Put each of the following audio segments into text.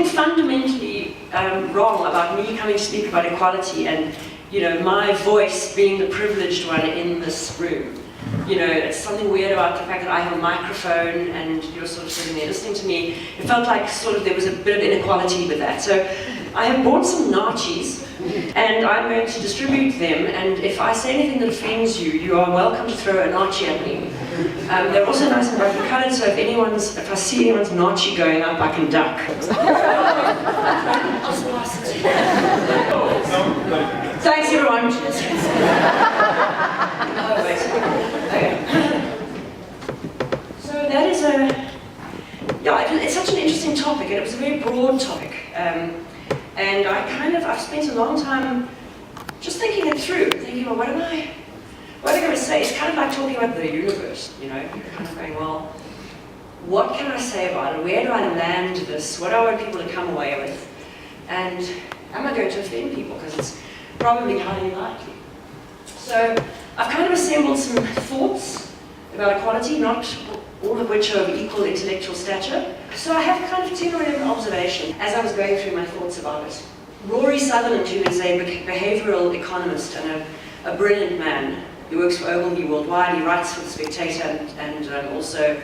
something fundamentally wrong about me coming to speak about equality and, you know, my voice being the privileged one in this room. You know, it's something weird about the fact that I have a microphone and you're sort of sitting there listening to me. It felt like sort of there was a bit of inequality with that. So I have bought some nachos and I'm going to distribute them, and if I say anything that offends you, you are welcome to throw a nachi at me. They're also nice and brightly coloured, so if I see anyone's nachi going up, I can duck. Thanks everyone. Okay. So that is it's such an interesting topic, and it was a very broad topic. And I've spent a long time just thinking it through, thinking, well, what am I going to say? It's kind of like talking about the universe, you know, you're kind of going, well, what can I say about it? Where do I land this? What do I want people to come away with? And am I going to offend people? Because it's probably highly likely. So I've kind of assembled some thoughts about equality, not all of which are of equal intellectual stature. So I have kind of 10 or 11 observations as I was going through my thoughts about it. Rory Sutherland, who is a behavioral economist and a brilliant man, he works for Ogilvy Worldwide, he writes for The Spectator and also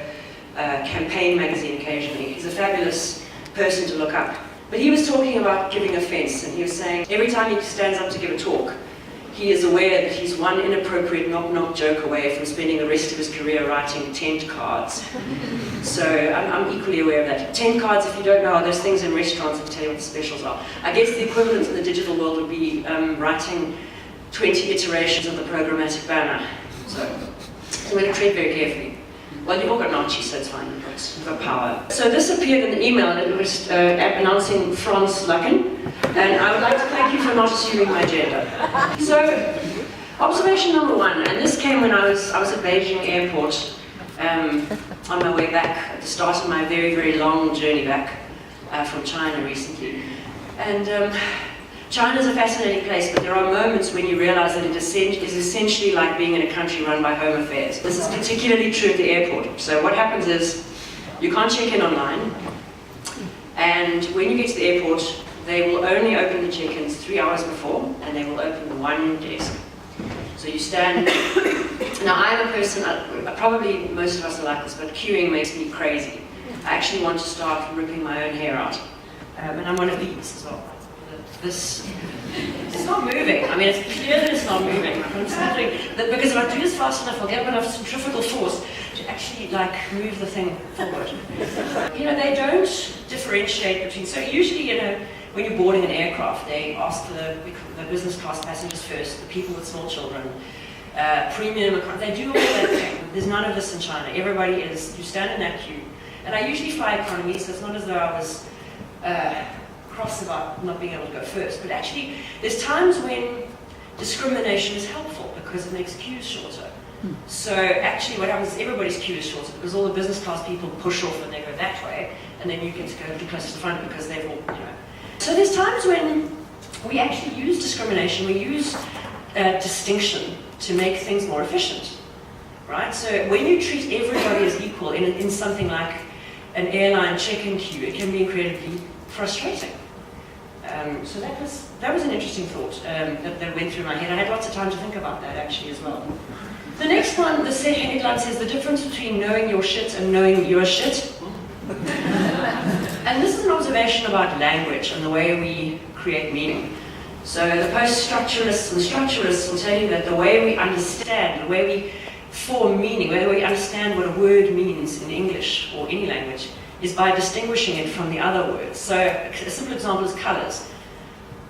Campaign magazine occasionally. He's a fabulous person to look up. But he was talking about giving offense, and he was saying every time he stands up to give a talk, he is aware that he's one inappropriate knock-knock joke away from spending the rest of his career writing tent cards. So I'm equally aware of that. Tent cards, if you don't know, are those things in restaurants that tell you what the specials are. I guess the equivalent in the digital world would be writing 20 iterations of the programmatic banner. So I'm going to tread very carefully. Well, you've all got nachos, so it's fine. You've got power. So this appeared in the email, and it was announcing Fran Luckin, and I would like to thank you for not assuming my gender. So, observation number one, and this came when I was at Beijing Airport on my way back at the start of my very, very long journey back from China recently. And China's a fascinating place, but there are moments when you realize that it is essentially like being in a country run by Home Affairs. This is particularly true at the airport. So what happens is, you can't check in online, and when you get to the airport, they will only open the check-ins 3 hours before, and they will open one desk. So you stand. Now I'm a person, probably most of us are like this, but queuing makes me crazy. I actually want to start ripping my own hair out. And I'm one of these as well. It's not moving. I mean, it's clear that it's not moving. Because if I do this fast enough, I'll get enough centrifugal force to actually, like, move the thing forward. You know, they don't differentiate between. So usually, you know, when you're boarding an aircraft, they ask for the business class passengers first, the people with small children, premium. They do all that thing. There's none of this in China. Everybody is. You stand in that queue, and I usually fly economy, so it's not as though I was. Cross about not being able to go first, but actually there's times when discrimination is helpful because it makes queues shorter. So actually what happens is everybody's queue is shorter because all the business class people push off and they go that way, and then you get to go a little closer to the front because they've all, you know. So there's times when we actually use discrimination, we use distinction to make things more efficient, right? So when you treat everybody as equal in something like an airline check-in queue, it can be incredibly frustrating. So that was an interesting thought that went through my head. I had lots of time to think about that actually as well. The next one, the headline says the difference between knowing your shit and knowing your shit. And this is an observation about language and the way we create meaning. So the post-structuralists and structuralists will tell you that the way we understand, the way we form meaning, the way we understand what a word means in English or any language, is by distinguishing it from the other words. So a simple example is colors.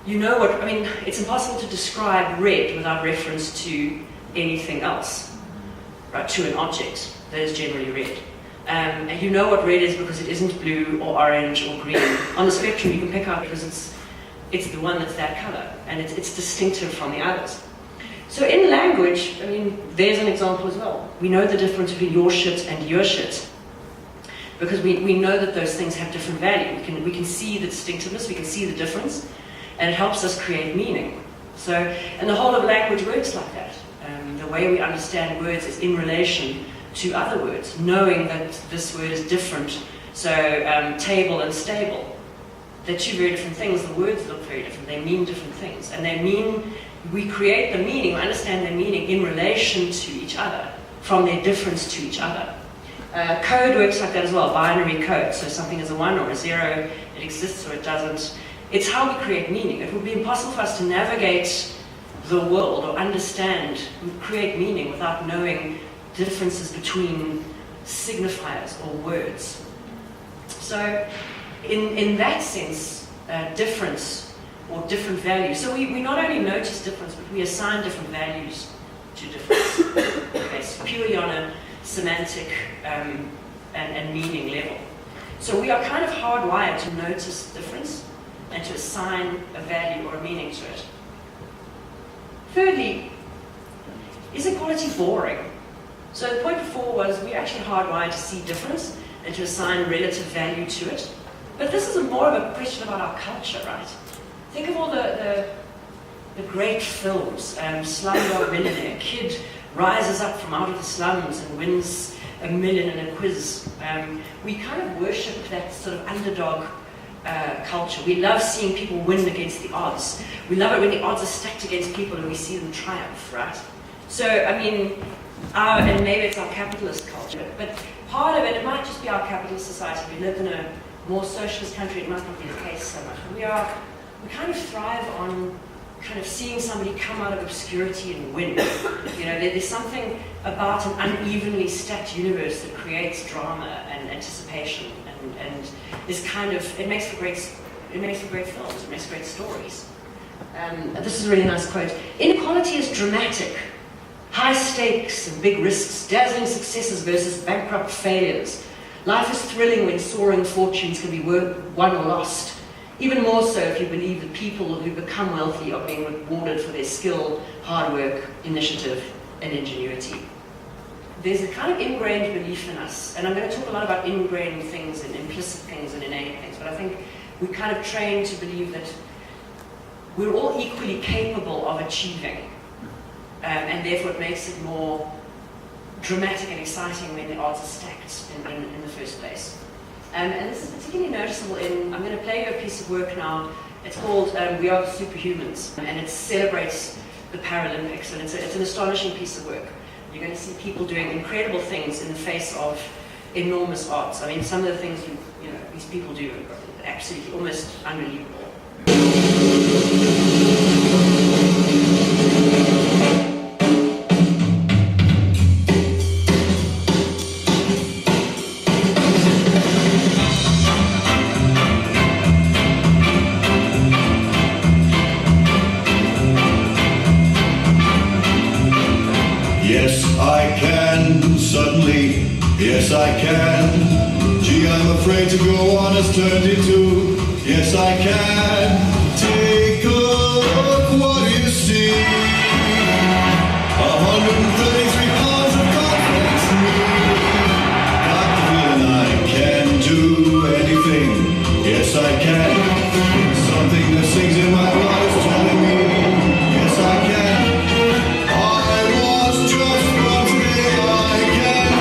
You know what, I mean, it's impossible to describe red without reference to anything else, right, to an object that is generally red. And you know what red is because it isn't blue or orange or green. On the spectrum you can pick out because it's the one that's that color, and it's distinctive from the others. So in language, I mean, there's an example as well. We know the difference between your shit and your shit, because we know that those things have different value. We can see the distinctiveness, we can see the difference, and it helps us create meaning. So, and the whole of language works like that. The way we understand words is in relation to other words, knowing that this word is different. So, table and stable. they're two very different things. The words look very different. They mean different things. And they mean, we create the meaning, we understand their meaning in relation to each other, from their difference to each other. Code works like that as well, binary code. So something is a 1 or a 0, it exists or it doesn't. It's how we create meaning. It would be impossible for us to navigate the world or understand, create meaning without knowing differences between signifiers or words. So in that sense, difference or different values. So we not only notice difference, but we assign different values to difference. Okay, so purely on a semantic and meaning level. So we are kind of hardwired to notice difference and to assign a value or a meaning to it. Thirdly, is equality boring? So the point before was we're actually hardwired to see difference and to assign relative value to it. But this is more of a question about our culture, right? Think of all the great films, Slumdog Millionaire, a kid rises up from out of the slums and wins $1 million in a quiz. We kind of worship that sort of underdog culture. We love seeing people win against the odds. We love it when the odds are stacked against people and we see them triumph, right? So, I mean, and maybe it's our capitalist culture, but part of it might just be our capitalist society. We live in a more socialist country, it must not be the case so much. But we kind of thrive on kind of seeing somebody come out of obscurity and win. You know, there's something about an unevenly stacked universe that creates drama and anticipation, and this kind of, it makes for great films, it makes for great stories. This is a really nice quote. Inequality is dramatic. High stakes and big risks, dazzling successes versus bankrupt failures. Life is thrilling when soaring fortunes can be won or lost. Even more so if you believe that people who become wealthy are being rewarded for their skill, hard work, initiative, and ingenuity. There's a kind of ingrained belief in us, and I'm going to talk a lot about ingrained things and implicit things and innate things, but I think we kind of train to believe that we're all equally capable of achieving, and therefore it makes it more dramatic and exciting when the odds are stacked in the first place. And this is particularly noticeable I'm going to play you a piece of work now. It's called We Are the Superhumans, and it celebrates the Paralympics, and it's an astonishing piece of work. You're going to see people doing incredible things in the face of enormous odds. I mean, some of the things these people do are absolutely almost unbelievable. Yes, I can. Gee, I'm afraid to go on as turned into. Yes, I can. Take a look, what do you see? 133 pounds of confidence in me. Got the feeling I can do anything. Yes, I can. Something that sings in my blood is telling me. Yes, I can. I was just born today. I can.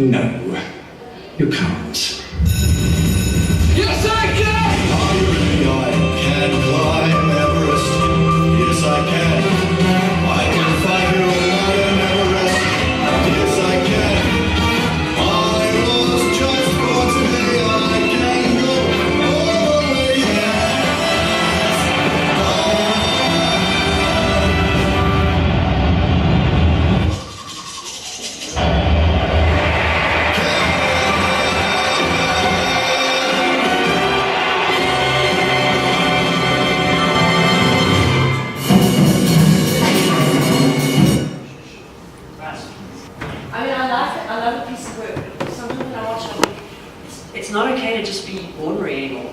No, you can't. Yes, I can! Are you ready? I can climb Everest. Yes, I can. I can fight you all night and never rest. Yes, I can. I was just born today. I can go all the way. I mean, I love a piece of work. Sometimes when I watch it, I think it's not okay to just be ordinary anymore.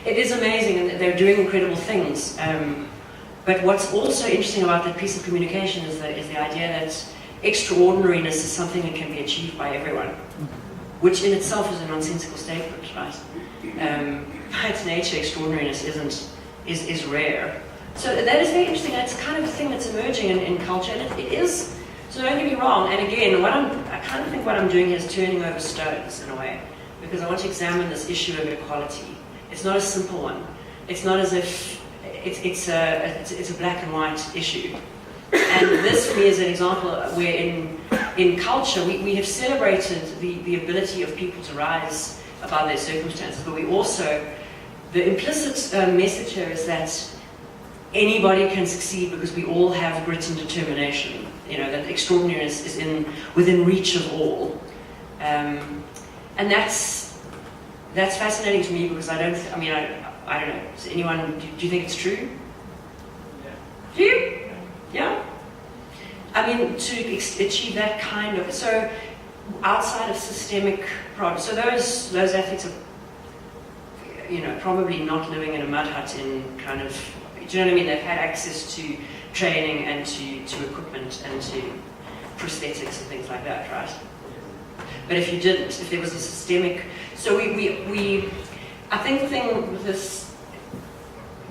It is amazing, and they're doing incredible things. But what's also interesting about that piece of communication is the idea that extraordinariness is something that can be achieved by everyone, which in itself is a nonsensical statement, right? By its nature, extraordinariness is rare. So that is very interesting. That's kind of a thing that's emerging in culture, and it is. So don't get me wrong. And again, I kind of think what I'm doing here is turning over stones in a way, because I want to examine this issue of equality. It's not a simple one. It's not as if it's a black and white issue. And this, for me, is an example where in culture we have celebrated the ability of people to rise above their circumstances, but we also, the implicit message here is that anybody can succeed because we all have grit and determination. You know, that extraordinariness is within reach of all. And that's fascinating to me because I don't know. Does anyone, do you think it's true? Yeah. Do you? Yeah? I mean, to achieve that kind of, so outside of systemic problems, so those athletes are, you know, probably not living in a mud hut in kind of, do you know what I mean? They've had access to training and to equipment and to prosthetics and things like that, right? But if you didn't, if there was a systemic, so I think the thing with this,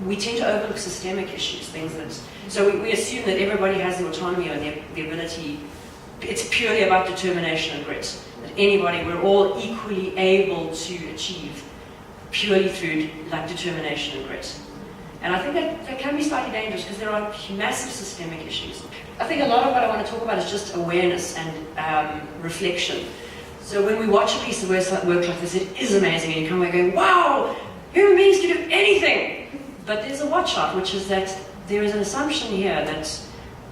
we tend to overlook systemic issues, things that, so we assume that everybody has the autonomy and the ability, it's purely about determination and grit, that anybody, we're all equally able to achieve purely through like determination and grit. And I think that can be slightly dangerous because there are massive systemic issues. I think a lot of what I want to talk about is just awareness and reflection. So when we watch a piece of work like this, it is amazing, and you come away going, wow, human beings can do anything. But there's a watch out, which is that there is an assumption here that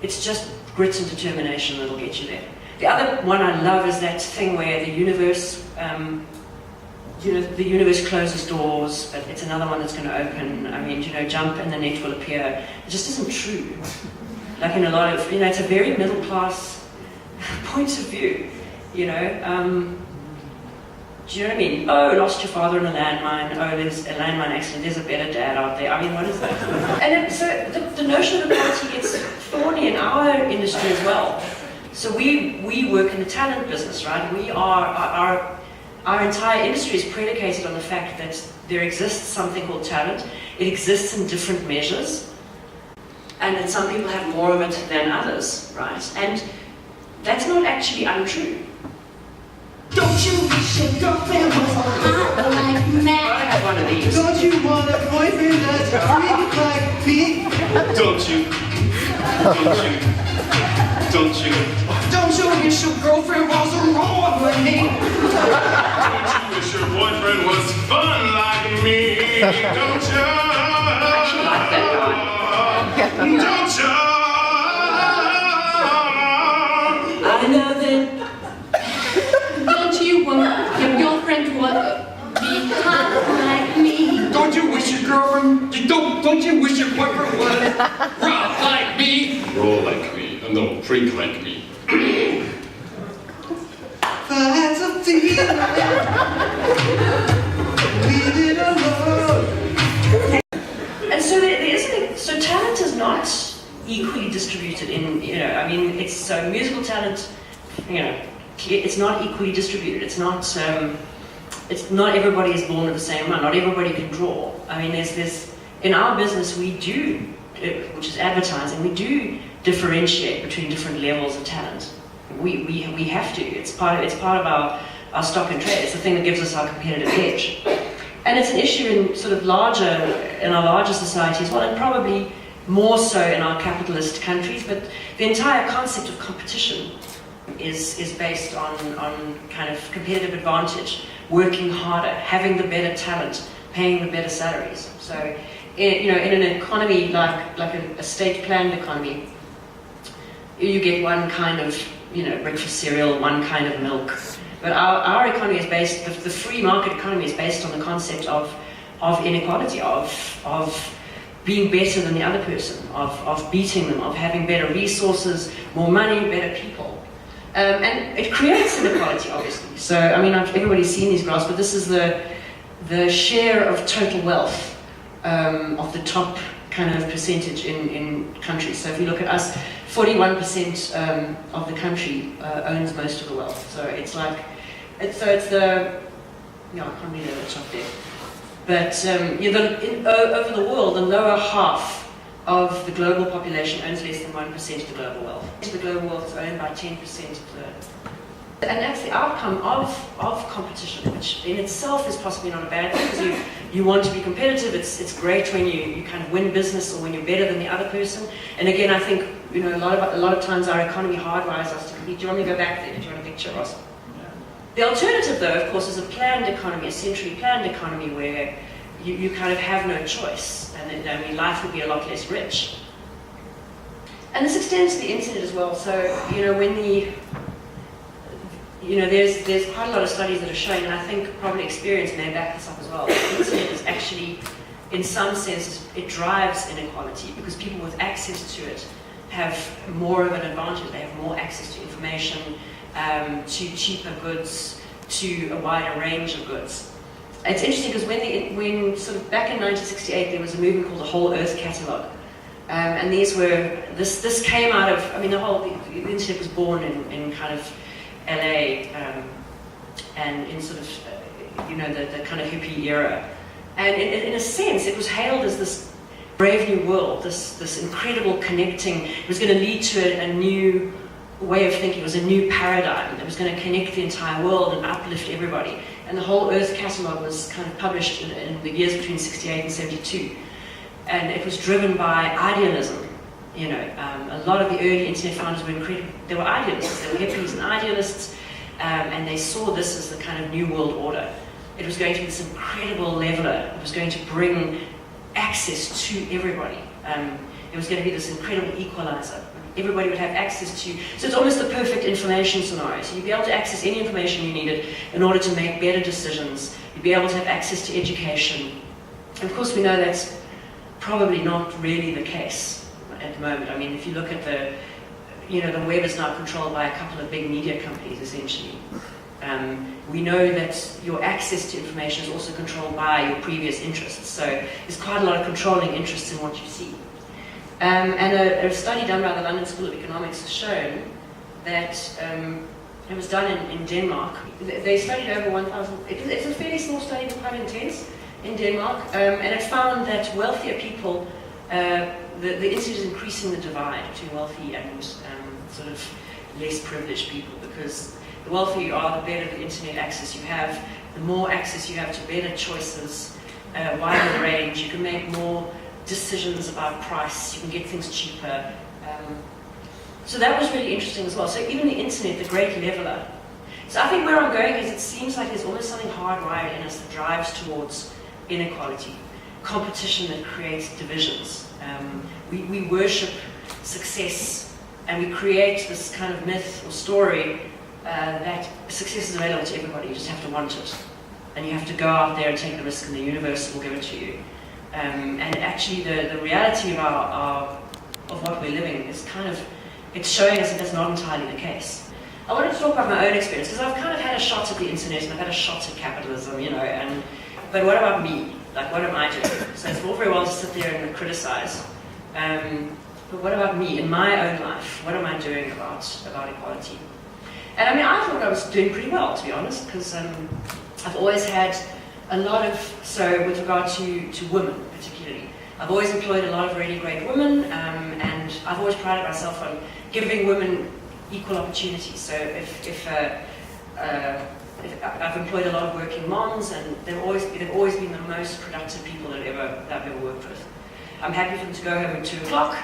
it's just grit and determination that'll get you there. The other one I love is that thing where the universe, the universe closes doors, but it's another one that's going to open. I mean, jump and the net will appear. It just isn't true. Like in a lot of, it's a very middle class point of view. Do you know what I mean? Oh, lost your father in a landmine. Oh, there's a landmine accident. There's a better dad out there. I mean, what is that? And so the notion of equality gets thorny in our industry as well. So we work in the talent business, right? We are our entire industry is predicated on the fact that there exists something called talent. It exists in different measures, and that some people have more of it than others, right? And that's not actually untrue. Don't you wish your girlfriend was hot like I Mac? have one of these. Don't you want a boyfriend that's freak like me? Don't you? Don't you wish your girlfriend was wrong with me? Don't you wish your boyfriend was fun like me? Don't you? I actually like that guy. Don't you? I know that. Don't you want your girlfriend to be hot like me? Don't you wish your girlfriend? Don't you wish your boyfriend was rough like me? Roll like me, no, freak like me. That's a feeling. Leave it alone. And so so talent is not equally distributed in, it's so musical talent, it's not equally distributed. It's not everybody is born with the same amount. Not everybody can draw. I mean, there's this, in our business we do, which is advertising, we do differentiate between different levels of talent. we have to. It's part of our stock and trade. It's the thing that gives us our competitive edge. And it's an issue in our larger society as well, and probably more so in our capitalist countries. But the entire concept of competition is based on kind of competitive advantage, working harder, having the better talent, paying the better salaries. So, in an economy like a state-planned economy, you get one kind of breakfast cereal, one kind of milk. But our economy is based, the free market economy is based on the concept of inequality, of being better than the other person, of beating them, of having better resources, more money, better people. And it creates inequality, obviously. So, I mean, everybody's seen these graphs, but this is the share of total wealth of the top kind of percentage in countries. So if you look at us, 41% of the country owns most of the wealth. So it's like, it's the, I can't read it at the top there. But over the world, the lower half of the global population owns less than 1% of the global wealth. The global wealth is owned by 10% of the... And that's the outcome of competition, which in itself is possibly not a bad thing, because you want to be competitive. It's great when you kind of win business or when you're better than the other person. And again, I think a lot of times our economy hardwires us to compete. Do you want me to go back there? Do you want a picture, Ross? Yeah. The alternative, though, of course, is a planned economy, a centrally planned economy where you kind of have no choice, and life would be a lot less rich. And this extends to the internet as well. So when there's quite a lot of studies that are showing, and I think probably experience may back this up as well. The internet is actually, in some sense, it drives inequality, because people with access to it have more of an advantage. They have more access to information, to cheaper goods, to a wider range of goods. It's interesting because when sort of back in 1968 there was a movement called the Whole Earth Catalogue, and this came out of, I mean, the internet was born in kind of LA, and in sort of the kind of hippie era, and in a sense it was hailed as this brave new world, this incredible connecting. It was going to lead to a new way of thinking. It was a new paradigm that was going to connect the entire world and uplift everybody. And the Whole Earth Catalogue was kind of published in the years between 68 and 72. And it was driven by idealism. A lot of the early internet founders were incredible. They were idealists. They were hippies and idealists. And they saw this as the kind of new world order. It was going to be this incredible leveler. It was going to bring access to everybody. It was going to be this incredible equalizer. Everybody would have access to, so it's almost the perfect information scenario. So you'd be able to access any information you needed in order to make better decisions. You'd be able to have access to education. And of course we know that's probably not really the case at the moment. I mean, if you look at the web is now controlled by a couple of big media companies, essentially. We know that your access to information is also controlled by your previous interests. So there's quite a lot of controlling interests in what you see. And a study done by the London School of Economics has shown that it was done in Denmark. They studied over 1,000, it's a fairly small study, but quite intense, in Denmark, and it found that wealthier people, the internet is increasing the divide between wealthy and sort of less privileged people, because the wealthier you are, the better the internet access you have, the more access you have to better choices, wider range, you can make more decisions about price, you can get things cheaper. So that was really interesting as well. So even the internet, the great leveler. So I think where I'm going is it seems like there's almost something hardwired in us that drives towards inequality, competition that creates divisions. We worship success, and we create this kind of myth or story that success is available to everybody. You just have to want it. And you have to go out there and take the risk, and the universe will give it to you. And actually the reality of what we're living is kind of, it's showing us that that's not entirely the case. I wanted to talk about my own experience, because I've kind of had a shot at the internet, and I've had a shot at capitalism, but what about me? Like, what am I doing? So it's all very well to sit there and criticize, but what about me, in my own life? What am I doing about equality? And I mean, I thought I was doing pretty well, to be honest, because I've always had a lot of, so with regard to women particularly, I've always employed a lot of really great women, and I've always prided myself on giving women equal opportunity. So if I've employed a lot of working moms, and they've always been the most productive people that I've ever worked with. I'm happy for them to go home at 2 o'clock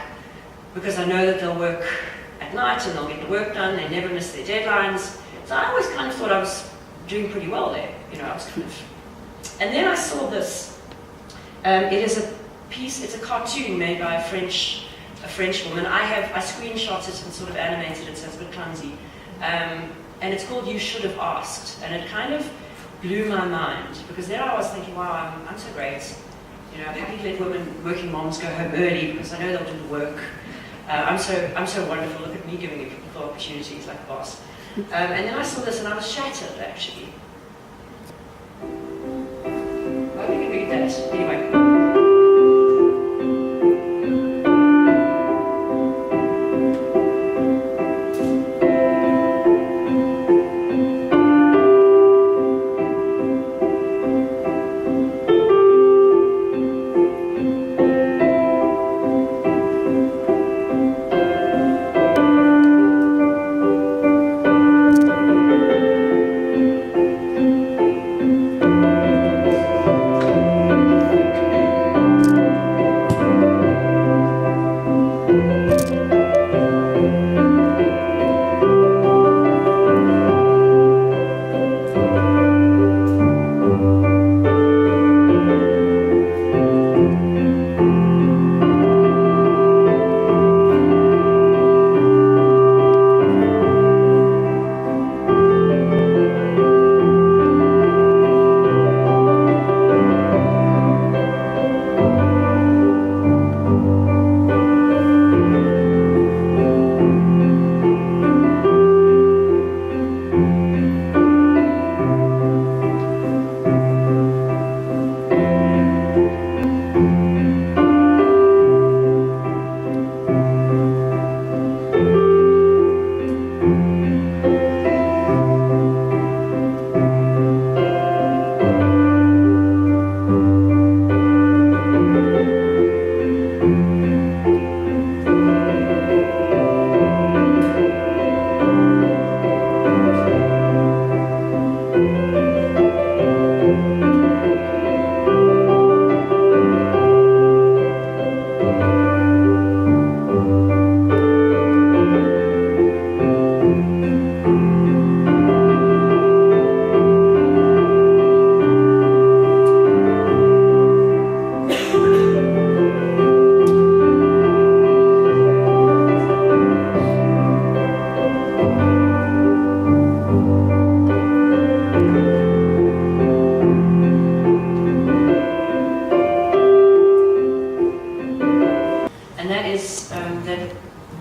because I know that they'll work at night and they'll get the work done. They never miss their deadlines. So I always kind of thought I was doing pretty well there. I was kind of. And then I saw this. It is a piece. It's a cartoon made by a French woman. I screenshot it and sort of animated it, so it's a bit clumsy. And it's called "You Should Have Asked," and it kind of blew my mind because then I was thinking, wow, I'm so great. I'm happy to let working moms go home early because I know they'll do the work. I'm so wonderful. Look at me giving people opportunities like a boss. And then I saw this and I was shattered, actually. I hope you can read that. Anyway.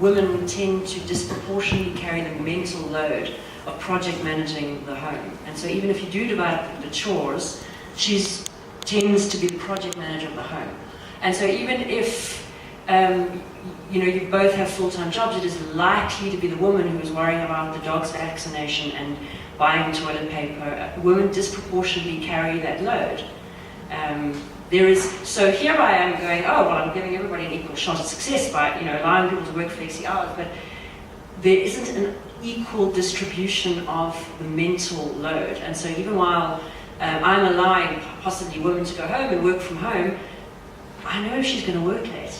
women tend to disproportionately carry the mental load of project managing the home. And so even if you do divide up the chores, she tends to be the project manager of the home. And so even if you both have full-time jobs, it is likely to be the woman who is worrying about the dog's vaccination and buying toilet paper. Women disproportionately carry that load. So here I am going, oh, well, I'm giving everybody an equal shot at success by, allowing people to work flexi hours, but there isn't an equal distribution of the mental load. And so even while I'm allowing possibly women to go home and work from home, I know she's going to work late.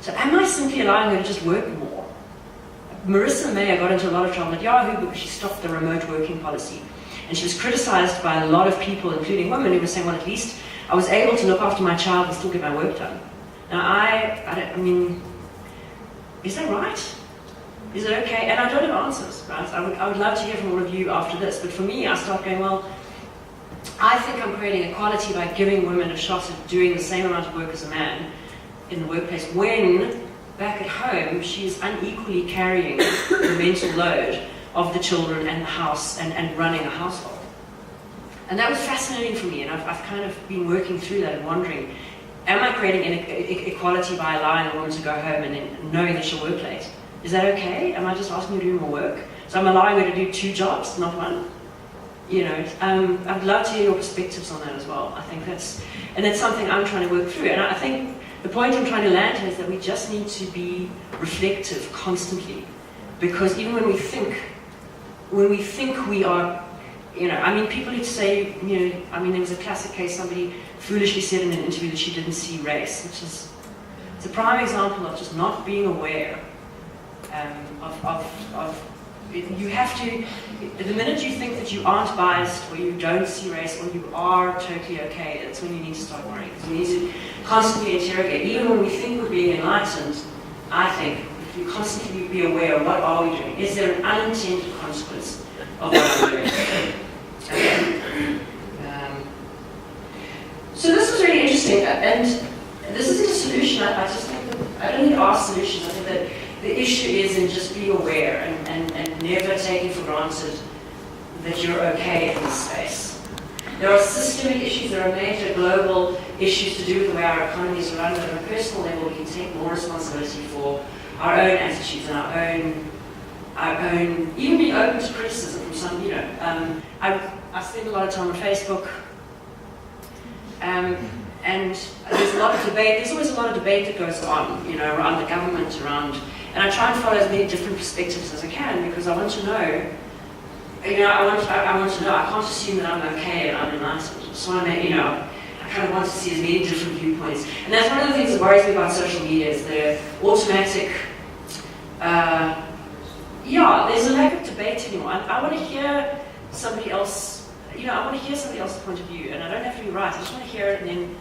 So am I simply allowing her to just work more? Marissa Mayer got into a lot of trouble at Yahoo because she stopped the remote working policy. And she was criticized by a lot of people, including women, who were saying, well, at least I was able to look after my child and still get my work done. Now, I mean, is that right? Is it okay? And I don't have answers, right? I would love to hear from all of you after this, but for me, I start going, well, I think I'm creating equality by giving women a shot at doing the same amount of work as a man in the workplace, when back at home, she's unequally carrying the mental load of the children and the house and running a household. And that was fascinating for me, and I've kind of been working through that and wondering, am I creating equality by allowing a woman to go home and then knowing that she'll work late? Is that okay? Am I just asking her to do more work? So I'm allowing her to do 2 jobs, not 1? I'd love to hear your perspectives on that as well. I think that's something I'm trying to work through. And I think the point I'm trying to land here is that we just need to be reflective constantly. because even when we think we are, I mean, people who say, I mean, there was a classic case, somebody foolishly said in an interview that she didn't see race, which is, it's a prime example of just not being aware you have to, the minute you think that you aren't biased, or you don't see race, or you are totally okay, that's when you need to start worrying. Because we need to constantly interrogate. Even when we think we're being enlightened, I think, if you constantly be aware of what are we doing, is there an unintended consequence of what we're doing? Okay. So this was really interesting, and this isn't a solution. I just think that, I don't think there are solutions. I think that the issue is in just be aware and never taking for granted that you're okay in this space. There are systemic issues, there are major global issues to do with the way our economies are run, but on a personal level we can take more responsibility for our own attitudes and our own, even be open to criticism from some, I spend a lot of time on Facebook, and there's a lot of debate, there's always a lot of debate that goes on, around the government, and I try and follow as many different perspectives as I can, because I want to know, I want to know, I can't assume that I'm okay and I'm enlightened. So I kind of want to see as many different viewpoints. And that's one of the things that worries me about social media, is the automatic, there's a lack of debate anymore. I want to hear somebody else, I want to hear somebody else's point of view, and I don't have to be right, I just want to hear it, and then,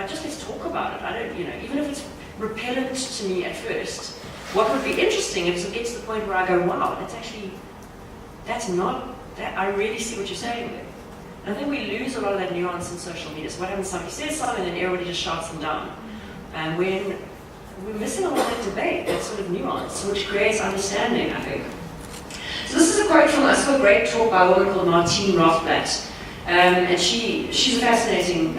just let's talk about it. I don't, even if it's repellent to me at first, what would be interesting is it gets to the point where I go, wow, I really see what you're saying there. And I think we lose a lot of that nuance in social media. So what happens, somebody says something and everybody just shouts them down. And when we're missing a lot of that debate, that sort of nuance, which creates understanding, I think. So this is a quote from, I saw a great talk by a woman called Martine Rothblatt. And she's a fascinating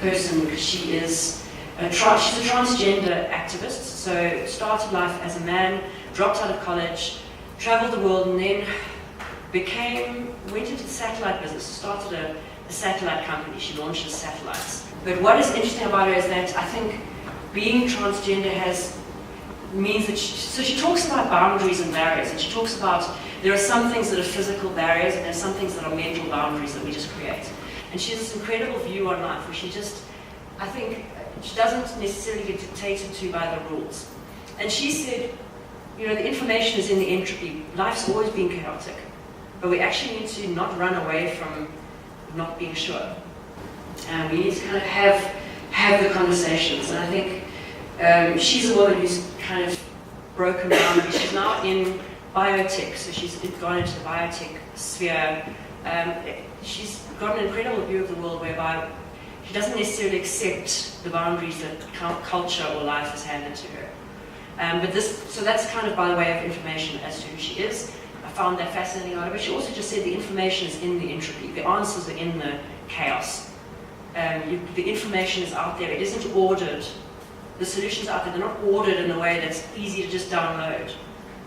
person, because she's a transgender activist. So started life as a man, dropped out of college, traveled the world, and then went into the satellite business, started a satellite company. She launches satellites. But what is interesting about her is that I think being transgender means that she talks about boundaries and barriers, and she talks about there are some things that are physical barriers and there's some things that are mental boundaries that we just create. And she has this incredible view on life where I think she doesn't necessarily get dictated to by the rules. And she said, the information is in the entropy. Life's always been chaotic. But we actually need to not run away from not being sure. And we need to kind of have the conversations. And I think she's a woman who's kind of broken boundaries. She's now in biotech, so she's gone into the biotech sphere. She's got an incredible view of the world whereby she doesn't necessarily accept the boundaries that culture or life has handed to her. So that's kind of by the way of information as to who she is. I found that fascinating about her, but she also just said the information is in the entropy. The answers are in the chaos. The information is out there. It isn't ordered. The solutions out there, they're not ordered in a way that's easy to just download.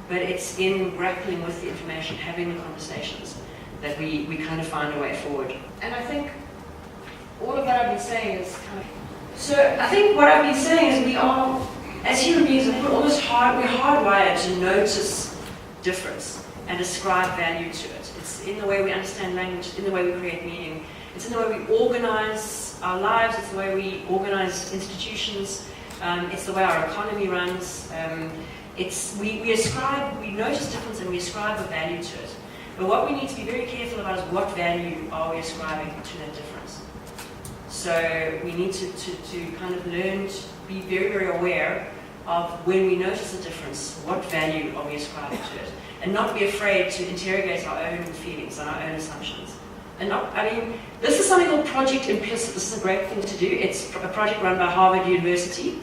But it's in grappling with the information, having the conversations, that we kind of find a way forward. And I think all of that I've been saying is kind of... So I think what I've been saying is we are, as human beings, I think we're hardwired to notice difference and ascribe value to it. It's in the way we understand language, it's in the way we create meaning, it's in the way we organize our lives, it's the way we organize institutions, it's the way our economy runs. We notice difference and we ascribe a value to it. But what we need to be very careful about is what value are we ascribing to that difference. So we need to kind of learn to be very, very aware of when we notice a difference, what value are we ascribing to it, and not be afraid to interrogate our own feelings and our own assumptions. This is something called Project Implicit. This is a great thing to do. It's a project run by Harvard University.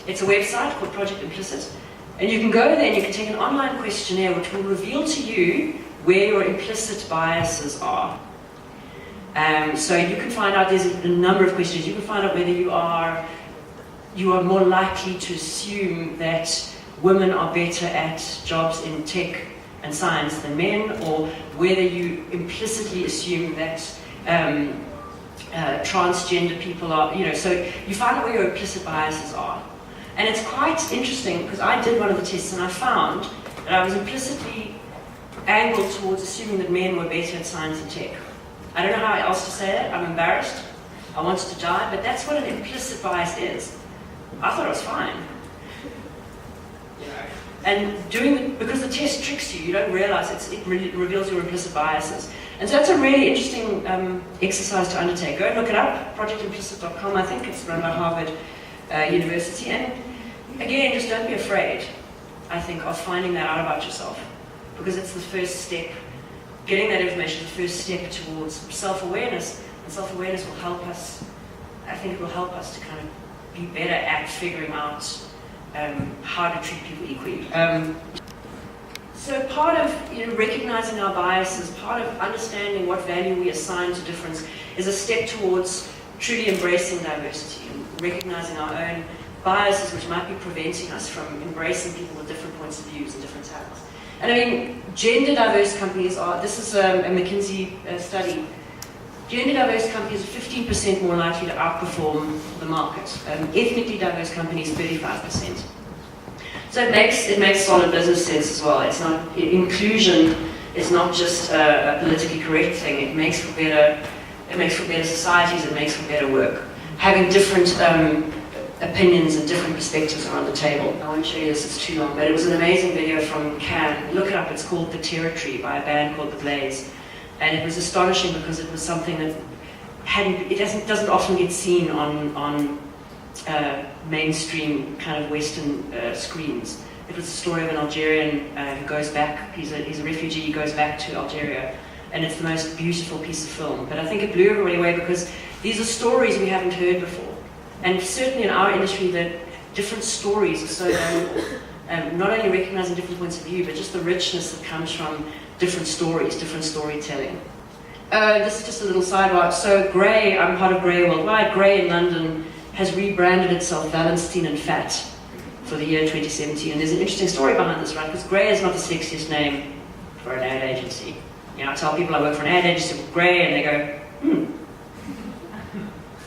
It's a website called Project Implicit. And you can go there and you can take an online questionnaire which will reveal to you where your implicit biases are. So you can find out, there's a number of questions. You can find out whether you are more likely to assume that women are better at jobs in tech and science than men, or whether you implicitly assume that transgender people are, so you find out where your implicit biases are. And it's quite interesting, because I did one of the tests and I found that I was implicitly angled towards assuming that men were better at science and tech. I don't know how else to say that. I'm embarrassed. I wanted to die, but that's what an implicit bias is. I thought I was fine. And because the test tricks you, you don't realize it reveals your implicit biases. And so that's a really interesting exercise to undertake. Go and look it up, projectimplicit.com. I think it's run by Harvard University. And again, just don't be afraid, I think, of finding that out about yourself. Because it's the first step. Getting that information is the first step towards self-awareness. And self-awareness will help us, I think it will help us to kind of be better at figuring out how to treat people equally. So part of recognizing our biases, part of understanding what value we assign to difference is a step towards truly embracing diversity and recognizing our own biases which might be preventing us from embracing people with different points of views and different talents. And I mean, gender diverse companies are, this is a McKinsey study, gender diverse companies are 15% more likely to outperform the market. Ethnically diverse companies, 35%. So it makes solid business sense as well. It's not, inclusion is not just a politically correct thing. It makes for better societies, it makes for better work. Having different opinions and different perspectives around the table. I won't show you this, it's too long, but it was an amazing video from Cannes. Look it up, it's called The Territory by a band called The Glaze. And it was astonishing because it was something that doesn't often get seen on mainstream kind of Western screens. It was the story of an Algerian who goes back, he's a refugee, he goes back to Algeria, and it's the most beautiful piece of film. But I think it blew everybody away because these are stories we haven't heard before. And certainly in our industry, that different stories are so valuable. Not only recognizing different points of view, but just the richness that comes from different stories, different storytelling. This is just a little sidebar. So Grey, I'm part of Grey Worldwide. Grey in London has rebranded itself Wallenstein and Fat for the year 2017. And there's an interesting story behind this, right? Because Grey is not the sexiest name for an ad agency. You know, I tell people I work for an ad agency with Grey, and they go,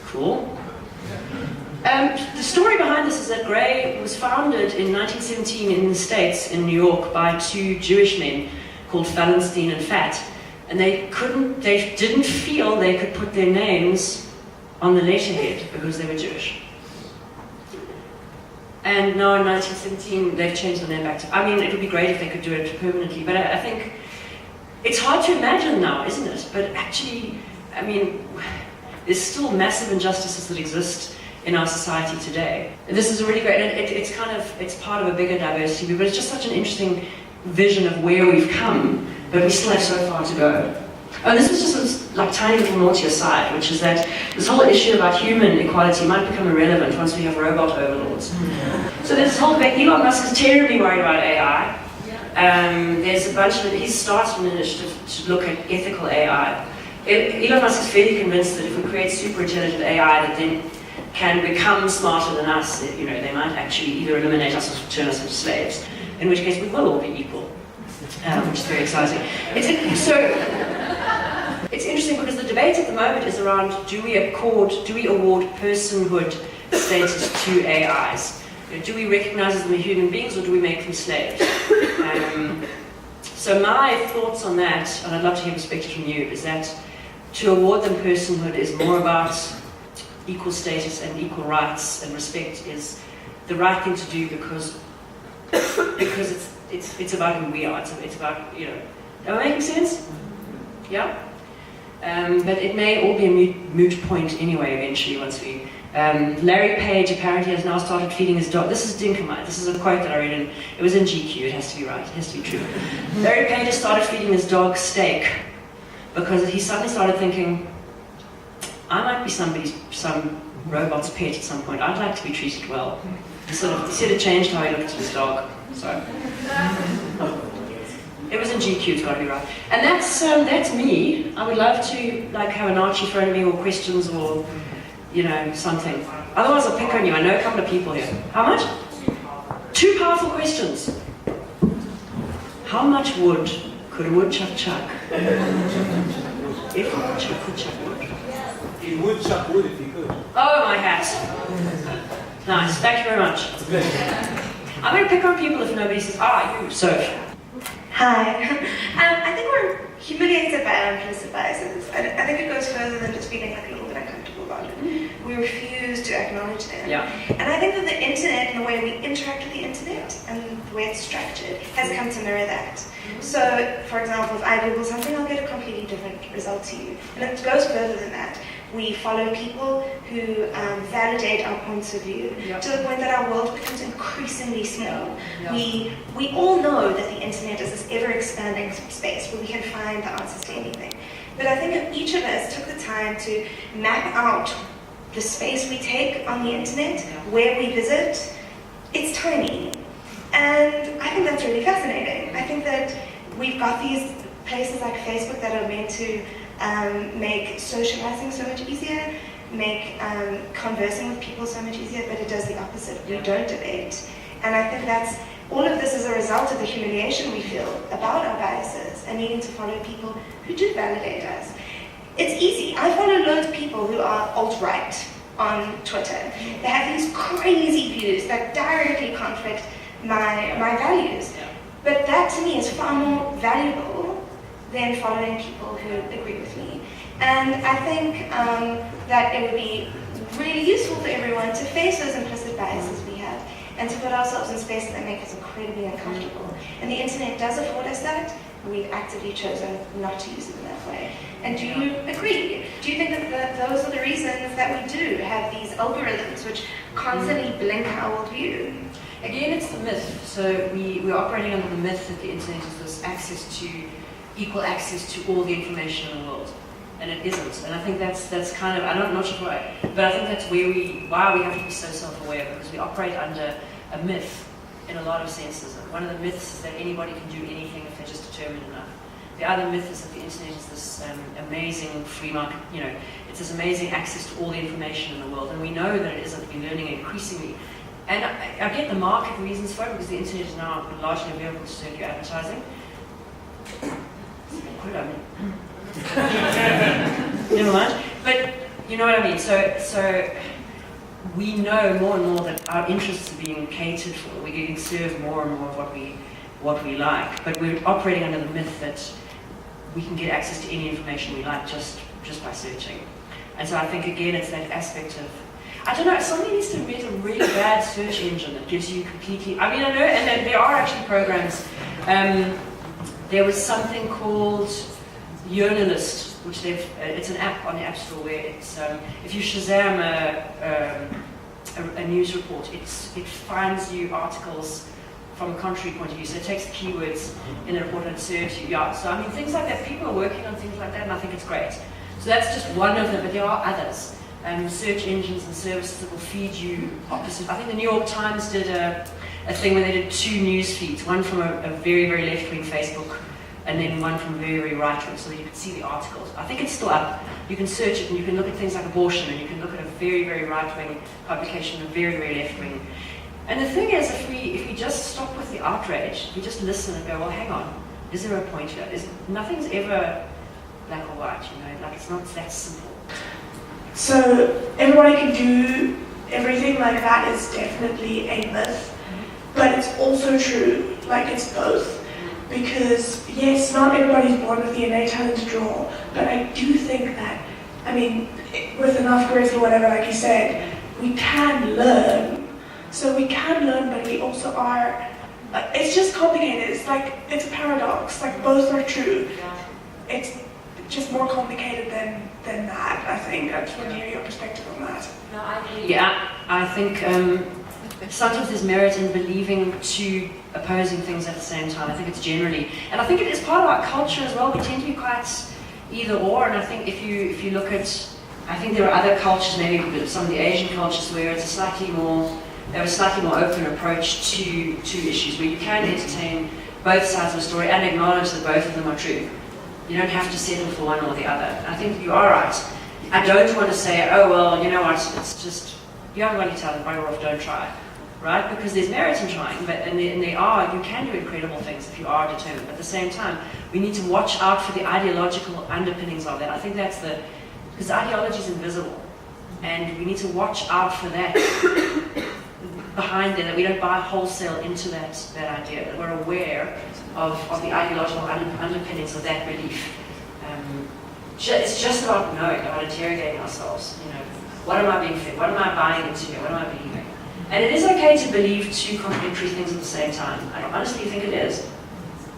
cool. The story behind this is that Grey was founded in 1917 in the States, in New York, by two Jewish men called Wallenstein and Fat. And they didn't feel they could put their names on the letterhead because they were Jewish. And now in 1917, they've changed the name back to, I mean, it would be great if they could do it permanently, but I think it's hard to imagine now, isn't it? But actually, I mean, there's still massive injustices that exist in our society today. This is a really great, and it's part of a bigger diversity, but it's just such an interesting vision of where we've come, but we still have so far to go. Oh, this was just a tiny little naughty aside, which is that this whole issue about human equality might become irrelevant once we have robot overlords. So there's this whole debate. Elon Musk is terribly worried about AI. There's a bunch of, he's started an initiative to look at ethical AI. Elon Musk is fairly convinced that if we create super intelligent AI that then can become smarter than us, you know, they might actually either eliminate us or turn us into slaves, in which case we will all be equal, which is very exciting. It's interesting because the debate at the moment is around do we award personhood status to AIs? You know, do we recognize them as human beings or do we make them slaves? So my thoughts on that, and I'd love to hear perspective from you, is that to award them personhood is more about equal status and equal rights and respect is the right thing to do because it's about who we are. It's about, you know, am I making sense? Yeah? But it may all be a moot point anyway eventually once we... Larry Page apparently has now started feeding his dog. This is Dinkamite. This is a quote that I read in, it was in GQ, it has to be right, it has to be true. Larry Page has started feeding his dog steak because he suddenly started thinking, I might be some robot's pet at some point. I'd like to be treated well. He sort of changed how he looked at his dog. So it was in GQ, it's got to be right. And that's me. I would love to have an Archie phone me or questions or something. Otherwise I'll pick on you. I know a couple of people here. How much? 2 powerful questions. How much wood could a woodchuck chuck? If a woodchuck could chuck wood. He would chuck wood if he could. Oh, my hat. Nice, thank you very much. I'm going to pick on people if nobody says, you, so Hi. I think we're humiliated by our implicit biases. I think it goes further than just feeling like a little bit uncomfortable about it. We refuse to acknowledge them. Yeah. And I think that the internet and the way we interact with the internet and the way it's structured has come to mirror that. So, for example, if I Google something, I'll get a completely different result to you. And it goes further than that. We follow people who validate our points of view to the point that our world becomes increasingly small. We all know that the internet is this ever-expanding space where we can find the answers to anything. But I think if each of us took the time to map out the space we take on the internet, where we visit, it's tiny. And I think that's really fascinating. I think that we've got these places like Facebook that are meant to make socializing so much easier, make conversing with people so much easier, but it does the opposite. We don't debate. And I think that's, all of this is a result of the humiliation we feel about our biases and needing to follow people who do validate us. It's easy. I follow loads of people who are alt-right on Twitter. They have these crazy views that directly conflict my values. But that to me is far more valuable than following people who agree with me. And I think that it would be really useful for everyone to face those implicit biases we have and to put ourselves in spaces that make us incredibly uncomfortable. And the internet does afford us that. We've actively chosen not to use it in that way. And do you agree? Do you think that those are the reasons that we do have these algorithms which constantly blink our worldview? Again, it's the myth. So we're operating under the myth that the internet is this equal access to all the information in the world. And it isn't. And I think that's kind of, I'm not sure why, but I think that's why we have to be so self-aware, because we operate under a myth in a lot of senses. And one of the myths is that anybody can do anything if they're just determined enough. The other myth is that the internet is this amazing free market, it's this amazing access to all the information in the world. And we know that it isn't. We're learning increasingly. And I get the market reasons for it, because the internet is now largely a vehicle to serve you advertising. Never mind. But you know what I mean. So we know more and more that our interests are being catered for. We're getting served more and more of what we like. But we're operating under the myth that we can get access to any information we like just by searching. And so I think again it's that aspect of, I don't know, somebody needs to invent a really bad search engine that gives you completely, I know, and there are actually programs. There was something called Journalist, which it's an app on the App Store where it's, if you Shazam a news report, it finds you articles from a contrary point of view. So it takes the keywords in the report and serves you. Yeah. So things like that, people are working on things like that, and I think it's great. So that's just one of them, but there are others. Search engines and services that will feed you opposite. I think the New York Times did a thing where they did 2 news feeds, one from a very, very left-wing Facebook and then one from a very, very right-wing, so that you can see the articles. I think it's still up. You can search it and you can look at things like abortion, and you can look at a very, very right-wing publication and a very, very left-wing. And the thing is, if we just stop with the outrage, we just listen and go, well, hang on, is there a point here? Nothing's ever black or white, like it's not that simple. So everybody can do everything, like that is definitely a myth, but it's also true, like it's both. Because yes, not everybody's born with the innate talent to draw, but I do think that, with enough grit or whatever, like you said, we can learn. So we can learn, but we also are, it's just complicated. It's a paradox, both are true. It's just more complicated than that, I think. I just want to hear your perspective on that. No, I agree. Yeah, I think sometimes there's merit in believing 2 opposing things at the same time. I think it's generally, and I think it is part of our culture as well. We tend to be quite either or, and I think if you look at, I think there are other cultures, maybe some of the Asian cultures, where it's a slightly more open approach to issues, where you can entertain both sides of the story and acknowledge that both of them are true. You don't have to settle for one or the other. I think you are right. I don't want to say, oh well, you know what, it's just, you haven't got any talent, bugger off, don't try. Right? Because there's merit in trying, and you can do incredible things if you are determined. But at the same time, we need to watch out for the ideological underpinnings of that. I think that's because ideology is invisible, and we need to watch out for that. behind there, that we don't buy wholesale into that idea, that we're aware of the ideological underpinnings of that belief. It's just about knowing, about interrogating ourselves. You know, what am I being fed? What am I buying into here? What am I believing? And it is okay to believe two contradictory things at the same time. I honestly think it is.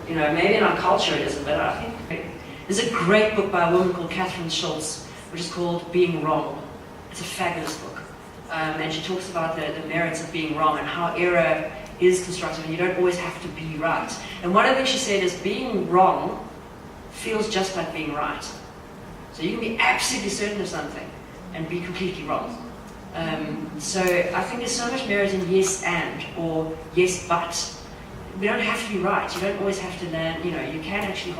You know, maybe in our culture it isn't, but I think there's a great book by a woman called Catherine Schultz, which is called Being Wrong. It's a fabulous book. And she talks about the merits of being wrong and how error is constructive and you don't always have to be right. And one of the things she said is being wrong feels just like being right. So you can be absolutely certain of something and be completely wrong. So I think there's so much merit in yes and or yes but. We don't have to be right. You don't always have to land, you know, you can actually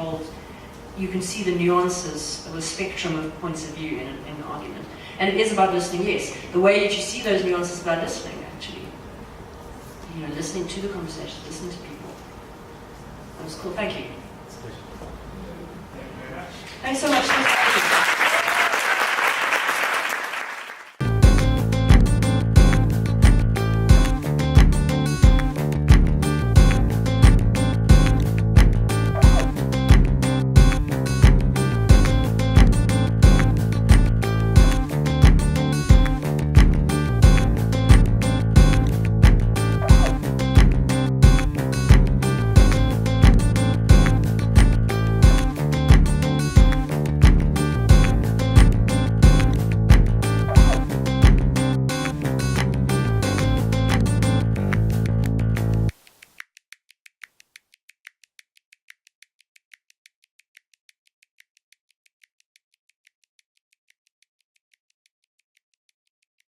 you can see the nuances of a spectrum of points of view in an argument. And it is about listening, yes. The way that you see those nuances is about listening, actually. You know, listening to the conversation, listening to people. That was cool, thank you. Thanks so much.